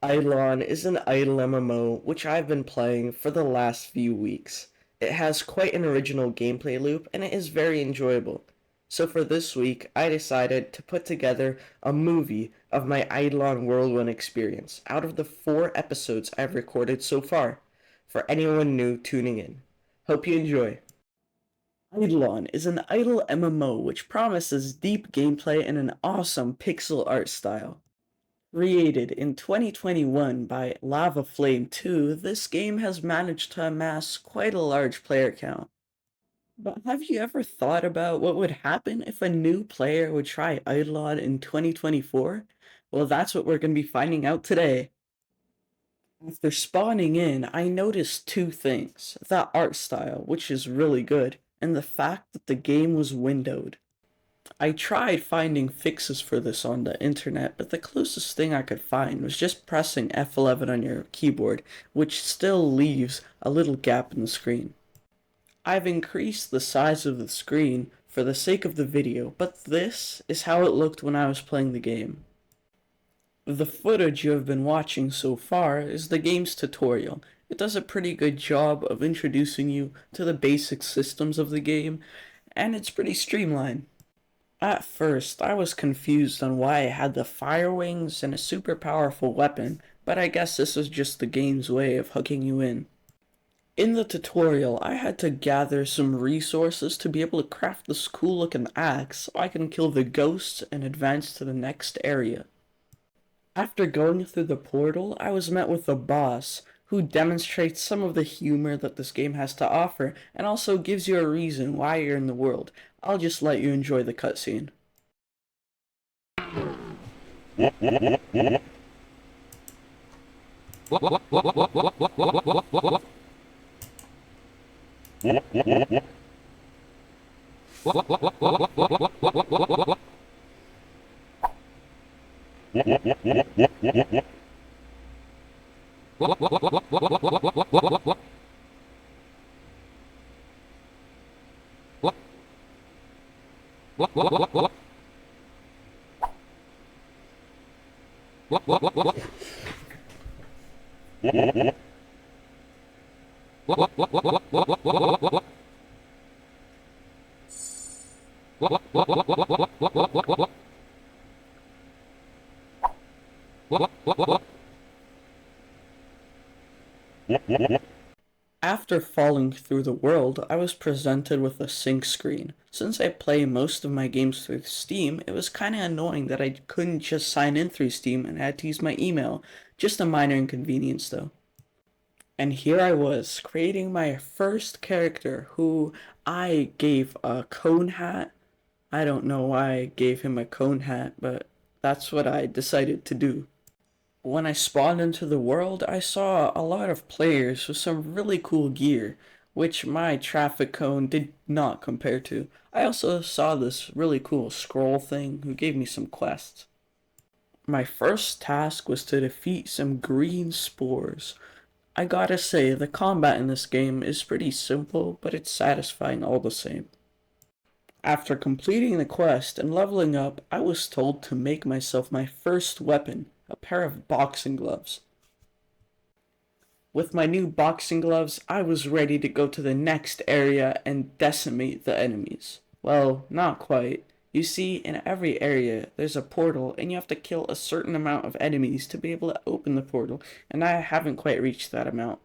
Idleon is an idle MMO which I've been playing for the last few weeks. It has quite an original gameplay loop and it is very enjoyable. So for this week, I decided to put together a movie of my Idleon Whirlwind experience out of the 4 episodes I've recorded so far, for anyone new tuning in. Hope you enjoy. Idleon is an idle MMO which promises deep gameplay and an awesome pixel art style. Created in 2021 by Lava Flame 2, this game has managed to amass quite a large player count. But have you ever thought about what would happen if a new player would try Idleon in 2024? Well, that's what we're going to be finding out today. After spawning in, I noticed two things: the art style, which is really good, and the fact that the game was windowed. I tried finding fixes for this on the internet, but the closest thing I could find was just pressing F11 on your keyboard, which still leaves a little gap in the screen. I've increased the size of the screen for the sake of the video, but this is how it looked when I was playing the game. The footage you have been watching so far is the game's tutorial. It does a pretty good job of introducing you to the basic systems of the game, and it's pretty streamlined. At first, I was confused on why I had the fire wings and a super powerful weapon, but I guess this was just the game's way of hooking you in. In the tutorial, I had to gather some resources to be able to craft this cool looking axe so I can kill the ghosts and advance to the next area. After going through the portal, I was met with a boss who demonstrates some of the humor that this game has to offer and also gives you a reason why you're in the world. I'll just let you enjoy the cutscene. After falling through the world, I was presented with a sync screen. Since I play most of my games through Steam, it was kinda annoying that I couldn't just sign in through Steam and had to use my email. Just a minor inconvenience though. And here I was, creating my first character who I gave a cone hat. I don't know why I gave him a cone hat, but that's what I decided to do. When I spawned into the world, I saw a lot of players with some really cool gear, which my traffic cone did not compare to. I also saw this really cool scroll thing who gave me some quests. My first task was to defeat some green spores. I gotta say, the combat in this game is pretty simple, but it's satisfying all the same. After completing the quest and leveling up, I was told to make myself my first weapon, a pair of boxing gloves. With my new boxing gloves, I was ready to go to the next area and decimate the enemies. Well, not quite. You see, in every area, there's a portal, and you have to kill a certain amount of enemies to be able to open the portal, and I haven't quite reached that amount.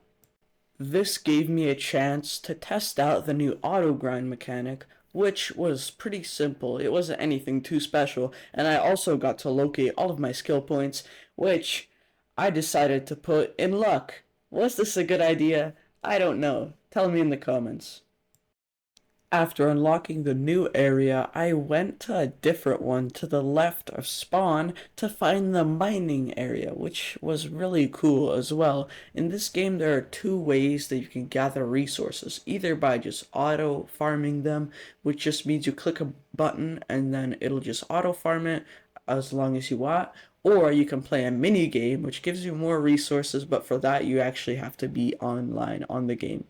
This gave me a chance to test out the new auto grind mechanic, which was pretty simple. It wasn't anything too special, and I also got to locate all of my skill points, which I decided to put in luck. Was this a good idea? I don't know. Tell me in the comments. After unlocking the new area, I went to a different one to the left of spawn to find the mining area, which was really cool as well. In this game, there are two ways that you can gather resources, either by just auto farming them, which just means you click a button and then it'll just auto farm it as long as you want, or you can play a mini game, which gives you more resources, but for that you actually have to be online on the game.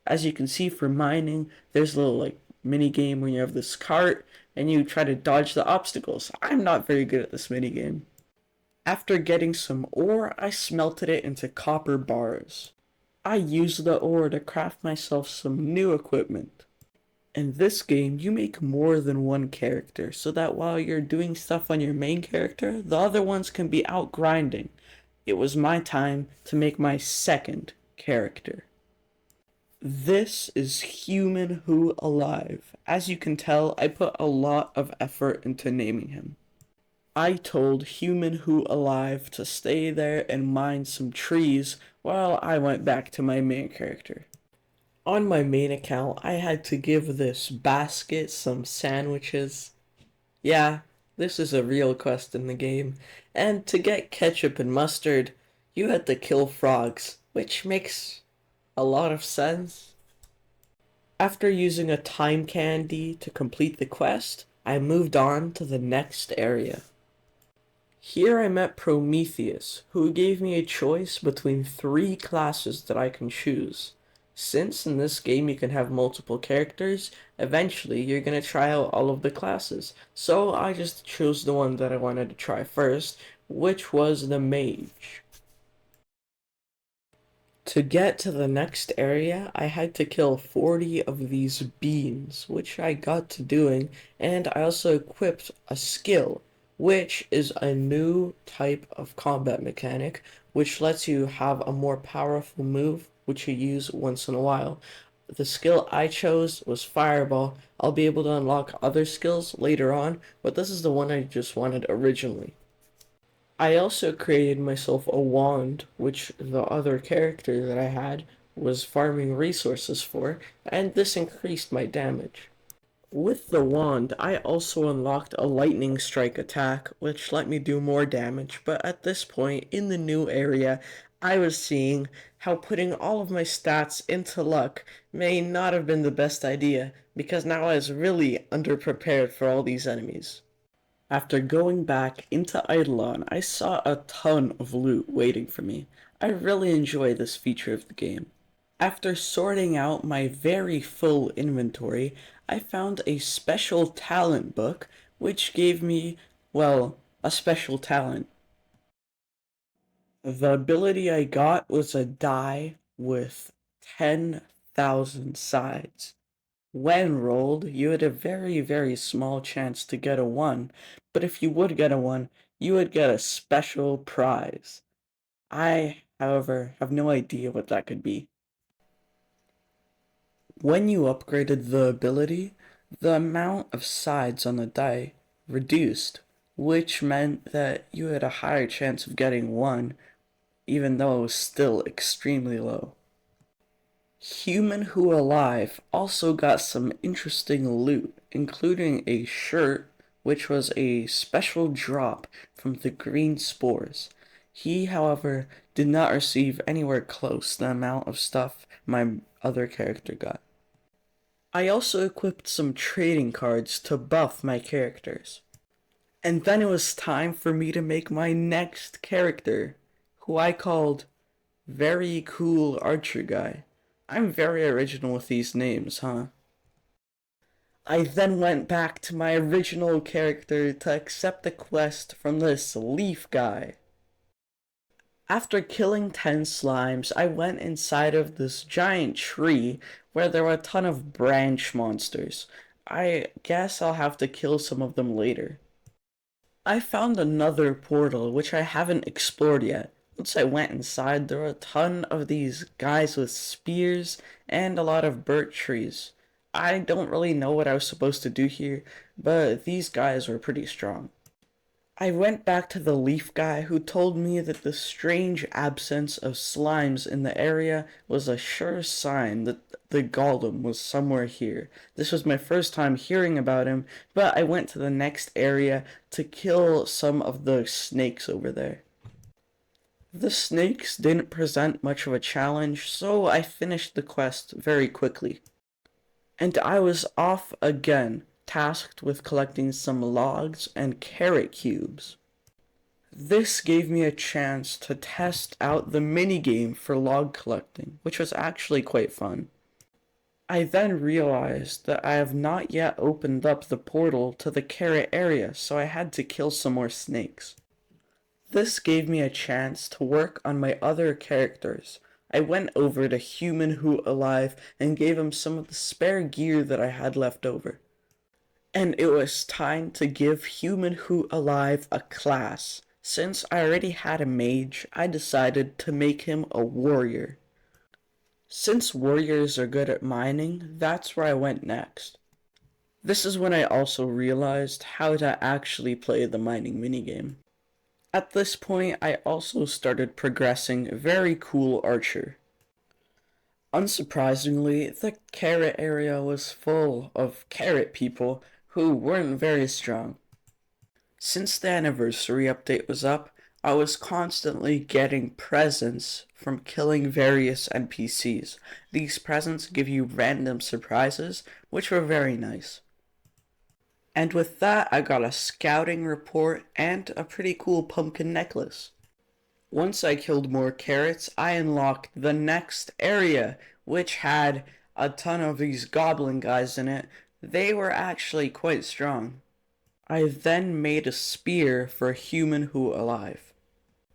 As you can see for mining, there's a little like mini game where you have this cart and you try to dodge the obstacles. I'm not very good at this mini game. After getting some ore, I smelted it into copper bars. I used the ore to craft myself some new equipment. In this game, you make more than one character, so that while you're doing stuff on your main character, the other ones can be out grinding. It was my time to make my second character. This is Human Who Alive. As you can tell, I put a lot of effort into naming him. I told Human Who Alive to stay there and mine some trees while I went back to my main character. On my main account, I had to give this basket some sandwiches. Yeah, this is a real quest in the game. And to get ketchup and mustard, you had to kill frogs, which makes a lot of sense. After using a time candy to complete the quest, I moved on to the next area. Here I met Prometheus, who gave me a choice between 3 classes that I can choose. Since in this game you can have multiple characters, eventually you're gonna try out all of the classes. So I just chose the one that I wanted to try first, which was the mage. To get to the next area, I had to kill 40 of these beans, which I got to doing, and I also equipped a skill, which is a new type of combat mechanic, which lets you have a more powerful move, which you use once in a while. The skill I chose was Fireball. I'll be able to unlock other skills later on, but this is the one I just wanted originally. I also created myself a wand, which the other character that I had was farming resources for, and this increased my damage. With the wand, I also unlocked a lightning strike attack, which let me do more damage, but at this point, in the new area, I was seeing how putting all of my stats into luck may not have been the best idea, because now I was really underprepared for all these enemies. After going back into Idleon, I saw a ton of loot waiting for me. I really enjoy this feature of the game. After sorting out my very full inventory, I found a special talent book which gave me, well, a special talent. The ability I got was a die with 10,000 sides. When rolled, you had a very, very small chance to get a 1, but if you would get a 1, you would get a special prize. I, however, have no idea what that could be. When you upgraded the ability, the amount of sides on the die reduced, which meant that you had a higher chance of getting 1, even though it was still extremely low. Human Who Alive also got some interesting loot, including a shirt, which was a special drop from the green spores. He, however, did not receive anywhere close the amount of stuff my other character got. I also equipped some trading cards to buff my characters. And then it was time for me to make my next character, who I called Very Cool Archer Guy. I'm very original with these names, huh? I then went back to my original character to accept the quest from this leaf guy. After killing 10 slimes, I went inside of this giant tree where there were a ton of branch monsters. I guess I'll have to kill some of them later. I found another portal which I haven't explored yet. Once I went inside, there were a ton of these guys with spears and a lot of birch trees. I don't really know what I was supposed to do here, but these guys were pretty strong. I went back to the leaf guy who told me that the strange absence of slimes in the area was a sure sign that the golem was somewhere here. This was my first time hearing about him, but I went to the next area to kill some of the snakes over there. The snakes didn't present much of a challenge, so I finished the quest very quickly. And I was off again, tasked with collecting some logs and carrot cubes. This gave me a chance to test out the minigame for log collecting, which was actually quite fun. I then realized that I have not yet opened up the portal to the carrot area, so I had to kill some more snakes. This gave me a chance to work on my other characters. I went over to Human Who Alive and gave him some of the spare gear that I had left over. And it was time to give Human Who Alive a class. Since I already had a mage, I decided to make him a warrior. Since warriors are good at mining, that's where I went next. This is when I also realized how to actually play the mining minigame. At this point, I also started progressing Very Cool Archer. Unsurprisingly, the carrot area was full of carrot people who weren't very strong. Since the anniversary update was up, I was constantly getting presents from killing various NPCs. These presents give you random surprises, which were very nice. And with that, I got a scouting report and a pretty cool pumpkin necklace. Once I killed more carrots, I unlocked the next area, which had a ton of these goblin guys in it. They were actually quite strong. I then made a spear for Human Who Alive.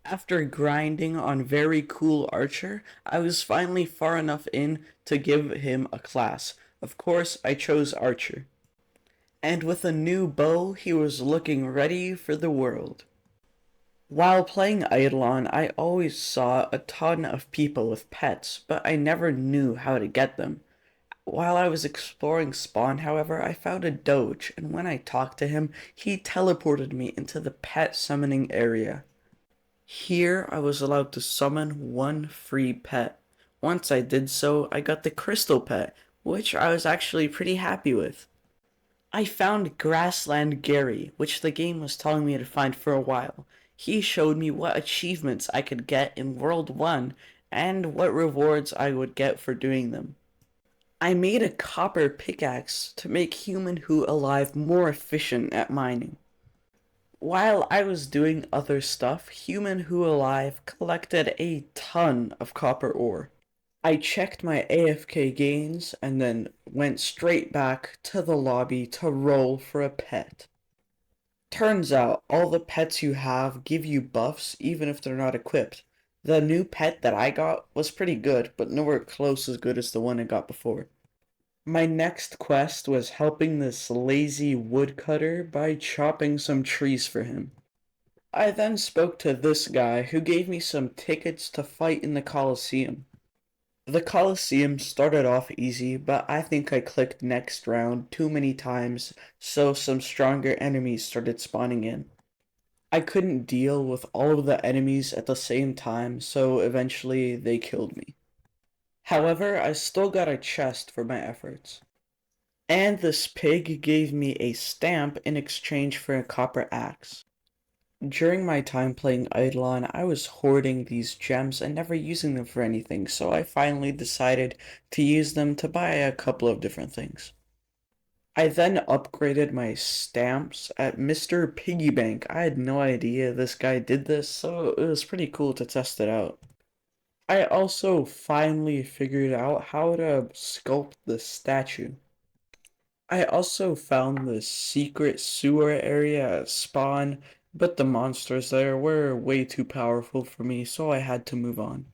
After grinding on Very Cool Archer, I was finally far enough in to give him a class. Of course, I chose Archer. And with a new bow, he was looking ready for the world. While playing Idleon, I always saw a ton of people with pets, but I never knew how to get them. While I was exploring Spawn, however, I found a doge, and when I talked to him, he teleported me into the pet summoning area. Here, I was allowed to summon one free pet. Once I did so, I got the crystal pet, which I was actually pretty happy with. I found Grassland Gary, which the game was telling me to find for a while. He showed me what achievements I could get in World 1 and what rewards I would get for doing them. I made a copper pickaxe to make Human Who Alive more efficient at mining. While I was doing other stuff, Human Who Alive collected a ton of copper ore. I checked my AFK gains and then went straight back to the lobby to roll for a pet. Turns out all the pets you have give you buffs even if they're not equipped. The new pet that I got was pretty good, but nowhere close as good as the one I got before. My next quest was helping this lazy woodcutter by chopping some trees for him. I then spoke to this guy who gave me some tickets to fight in the Colosseum. The Colosseum started off easy, but I think I clicked next round too many times, so some stronger enemies started spawning in. I couldn't deal with all of the enemies at the same time, so eventually they killed me. However, I still got a chest for my efforts. And this pig gave me a stamp in exchange for a copper axe. During my time playing Idleon, I was hoarding these gems and never using them for anything, so I finally decided to use them to buy a couple of different things. I then upgraded my stamps at Mr. Piggybank. I had no idea this guy did this, so it was pretty cool to test it out. I also finally figured out how to sculpt the statue. I also found the secret sewer area at Spawn, but the monsters there were way too powerful for me, so I had to move on.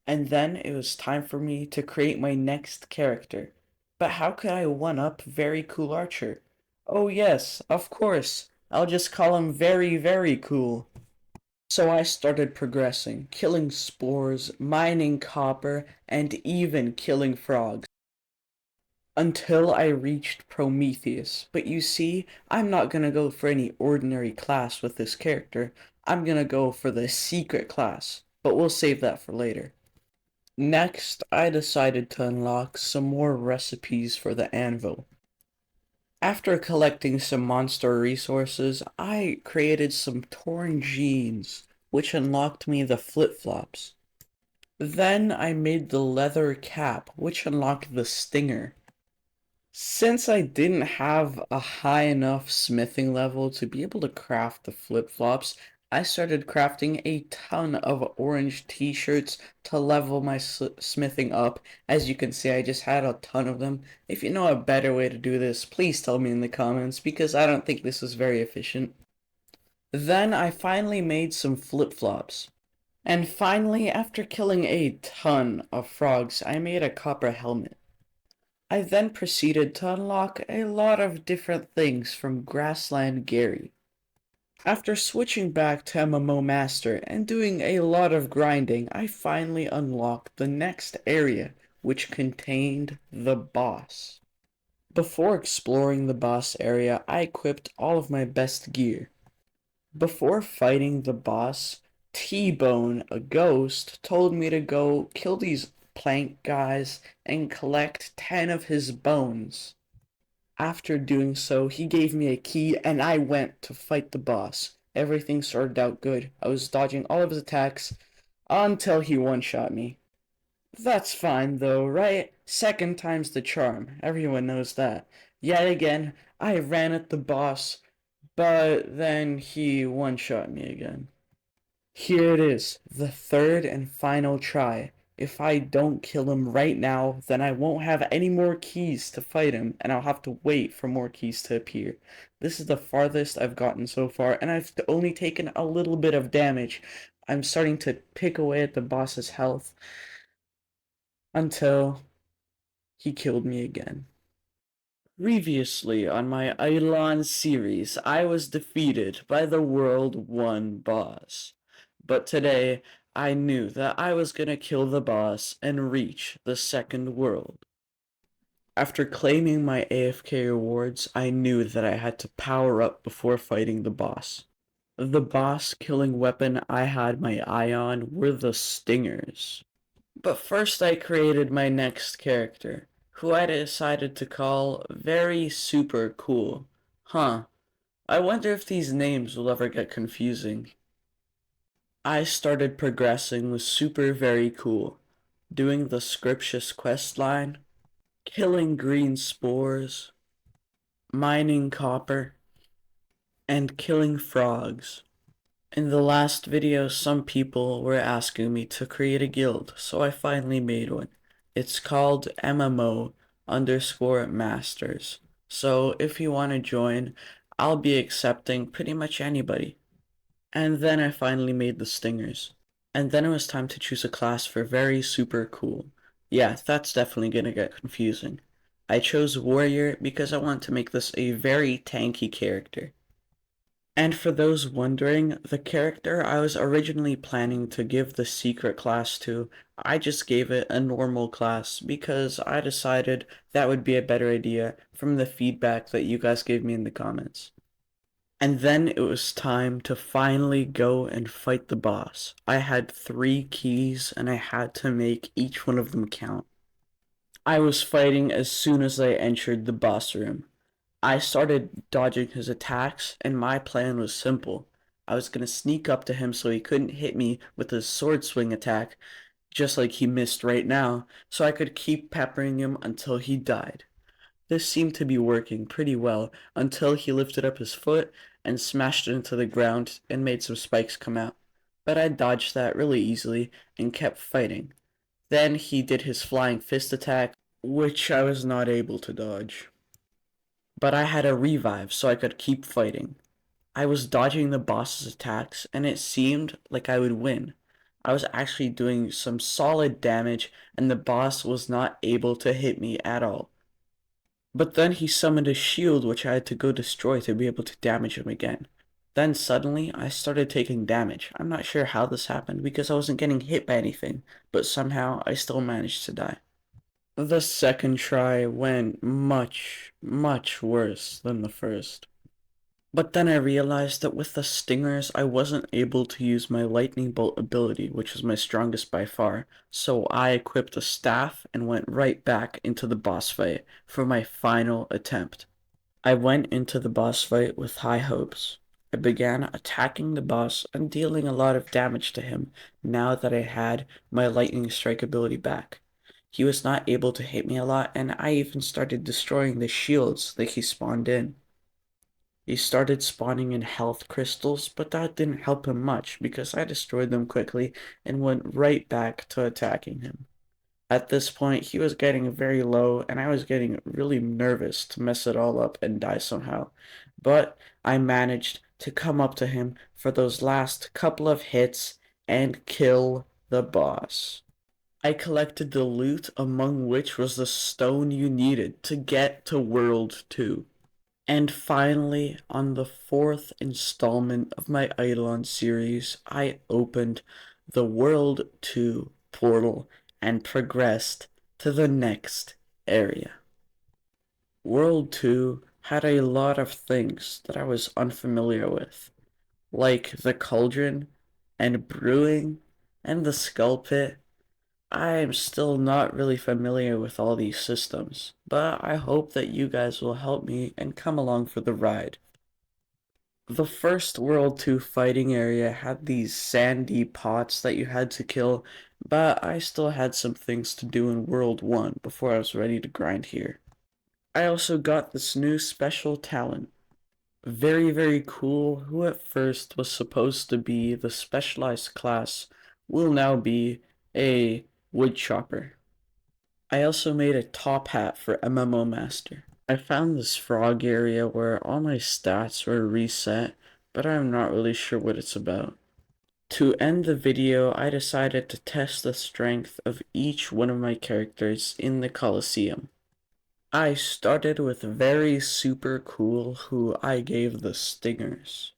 And then it was time for me to create my next character. But how could I one-up Very Cool Archer? Oh yes, of course, I'll just call him Very, Very Cool. So I started progressing, killing spores, mining copper, and even killing frogs. Until I reached Prometheus. But you see, I'm not gonna go for any ordinary class with this character. I'm gonna go for the secret class, but we'll save that for later. Next, I decided to unlock some more recipes for the anvil. After collecting some monster resources, I created some torn jeans, which unlocked me the flip-flops. Then I made the leather cap, which unlocked the stinger. Since I didn't have a high enough smithing level to be able to craft the flip-flops, I started crafting a ton of orange t-shirts to level my smithing up. As you can see, I just had a ton of them. If you know a better way to do this, please tell me in the comments, because I don't think this is very efficient. Then I finally made some flip-flops. And finally, after killing a ton of frogs, I made a copper helmet. I then proceeded to unlock a lot of different things from Grassland Gary. After switching back to MMO Master and doing a lot of grinding, I finally unlocked the next area, which contained the boss. Before exploring the boss area, I equipped all of my best gear. Before fighting the boss, T-Bone, a ghost, told me to go kill these plank guys and collect 10 of his bones. After doing so, he gave me a key and I went to fight the boss. Everything started out good. I was dodging all of his attacks until he one-shot me. That's fine though, right? Second time's the charm. Everyone knows that. Yet again, I ran at the boss, but then he one-shot me again. Here it is, the third and final try. If I don't kill him right now, then I won't have any more keys to fight him, and I'll have to wait for more keys to appear. This is the farthest I've gotten so far, and I've only taken a little bit of damage. I'm starting to pick away at the boss's health until he killed me again. Previously on my Idleon series, I was defeated by the World 1 boss. But today, I knew that I was gonna kill the boss and reach the second world. After claiming my AFK rewards, I knew that I had to power up before fighting the boss. The boss killing weapon I had my eye on were the stingers. But first I created my next character, who I decided to call Very Super Cool. Huh, I wonder if these names will ever get confusing. I started progressing with Super Very Cool, doing the Scriptious quest line, killing green spores, mining copper, and killing frogs. In the last video, some people were asking me to create a guild, so I finally made one. It's called MMO underscore masters. So if you want to join, I'll be accepting pretty much anybody. And then I finally made the stingers. And then it was time to choose a class for very super cool. Yeah, that's definitely gonna get confusing. I chose warrior because I want to make this a very tanky character. And for those wondering, the character I was originally planning to give the secret class to, I just gave it a normal class because I decided that would be a better idea from the feedback that you guys gave me in the comments. And then it was time to finally go and fight the boss. I had 3 keys and I had to make each one of them count. I was fighting as soon as I entered the boss room. I started dodging his attacks, and my plan was simple. I was going to sneak up to him so he couldn't hit me with his sword swing attack, just like he missed right now, so I could keep peppering him until he died. This seemed to be working pretty well until he lifted up his foot and smashed it into the ground and made some spikes come out. But I dodged that really easily and kept fighting. Then he did his flying fist attack, which I was not able to dodge. But I had a revive so I could keep fighting. I was dodging the boss's attacks and it seemed like I would win. I was actually doing some solid damage and the boss was not able to hit me at all. But then he summoned a shield which I had to go destroy to be able to damage him again. Then suddenly I started taking damage. I'm not sure how this happened because I wasn't getting hit by anything, but somehow I still managed to die. The second try went much, much worse than the first. But then I realized that with the stingers, I wasn't able to use my lightning bolt ability, which was my strongest by far, so I equipped a staff and went right back into the boss fight for my final attempt. I went into the boss fight with high hopes. I began attacking the boss and dealing a lot of damage to him now that I had my lightning strike ability back. He was not able to hit me a lot, and I even started destroying the shields that he spawned in. He started spawning in health crystals, but that didn't help him much because I destroyed them quickly and went right back to attacking him. At this point, he was getting very low, and I was getting really nervous to mess it all up and die somehow. But I managed to come up to him for those last couple of hits and kill the boss. I collected the loot, among which was the stone you needed to get to World 2. And finally, on the fourth installment of my Idleon series, I opened the World 2 portal and progressed to the next area. World 2 had a lot of things that I was unfamiliar with, like the cauldron and brewing and the skull pit. I am still not really familiar with all these systems, but I hope that you guys will help me and come along for the ride. The first World 2 fighting area had these sandy pots that you had to kill, but I still had some things to do in World 1 before I was ready to grind here. I also got this new special talent. Very, very cool, who at first was supposed to be the specialized class, will now be a wood chopper. I also made a top hat for MMO Master. I found this frog area where all my stats were reset, but I'm not really sure what it's about. To end the video, I decided to test the strength of each one of my characters in the Colosseum. I started with very super cool, who I gave the stingers.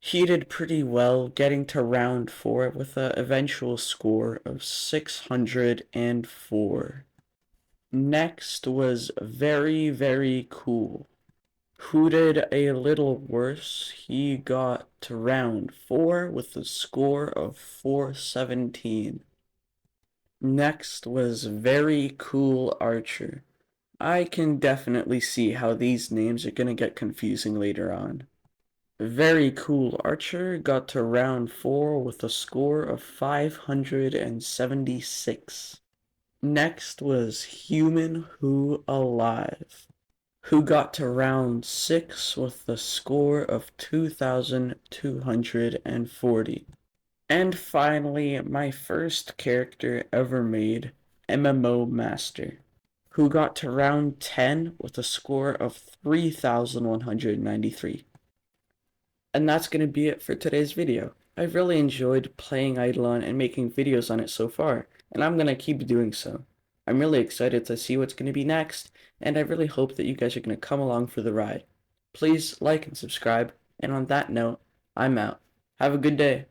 He did pretty well, getting to round 4 with an eventual score of 604. Next was very, very cool, who did a little worse. He got to round 4 with a score of 417. Next was very cool Archer. I can definitely see how these names are gonna get confusing later on. Very cool Archer got to round 4 with a score of 576. Next was Human Who Alive, who got to round 6 with a score of 2,240. And finally, my first character ever made, MMO Master, who got to round 10 with a score of 3,193. And that's going to be it for today's video. I've really enjoyed playing Idleon and making videos on it so far, and I'm going to keep doing so. I'm really excited to see what's going to be next, and I really hope that you guys are going to come along for the ride. Please like and subscribe, and on that note, I'm out. Have a good day.